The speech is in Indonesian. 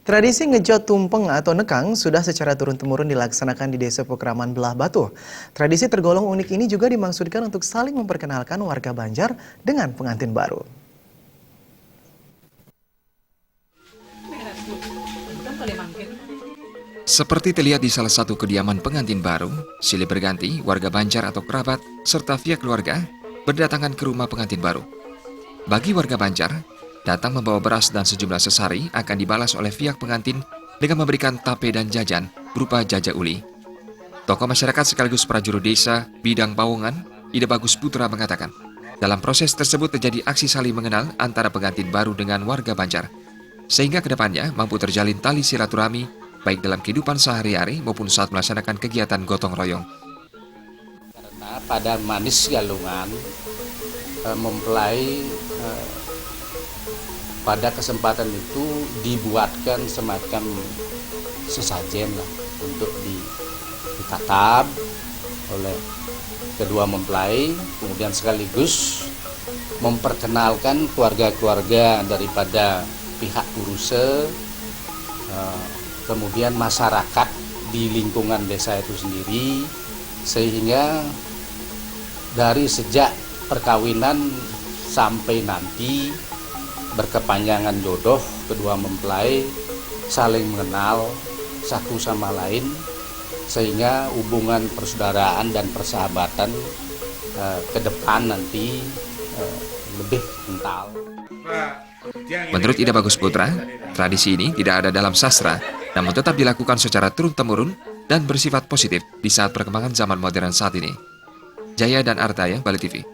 Tradisi ngejot tumpeng atau nekang sudah secara turun-temurun dilaksanakan di Desa Pekraman Belah Batu. Tradisi tergolong unik ini juga dimaksudkan untuk saling memperkenalkan warga Banjar dengan pengantin baru. Seperti terlihat di salah satu kediaman pengantin baru, silih berganti warga Banjar atau kerabat serta pihak keluarga berdatangan ke rumah pengantin baru. Bagi warga Banjar, datang membawa beras dan sejumlah sesari akan dibalas oleh pihak pengantin dengan memberikan tape dan jajan berupa jaja uli. Tokoh masyarakat sekaligus prajurut desa bidang Pawongan, Ida Bagus Putra mengatakan, dalam proses tersebut terjadi aksi saling mengenal antara pengantin baru dengan warga Banjar, sehingga kedepannya mampu terjalin tali silaturahmi baik dalam kehidupan sehari-hari maupun saat melaksanakan kegiatan gotong royong. Karena pada manis galungan mempelai pada kesempatan itu dibuatkan semacam sesajen lah untuk dikatab oleh kedua mempelai, kemudian sekaligus memperkenalkan keluarga-keluarga daripada pihak uruse, kemudian masyarakat di lingkungan desa itu sendiri, sehingga dari sejak perkawinan sampai nanti berkepanjangan jodoh, kedua mempelai saling mengenal satu sama lain, sehingga hubungan persaudaraan dan persahabatan ke depan nanti lebih kental. Menurut Ida Bagus Putra, tradisi ini tidak ada dalam sastra, namun tetap dilakukan secara turun-temurun dan bersifat positif di saat perkembangan zaman modern saat ini. Jaya dan Artaya, Bali TV.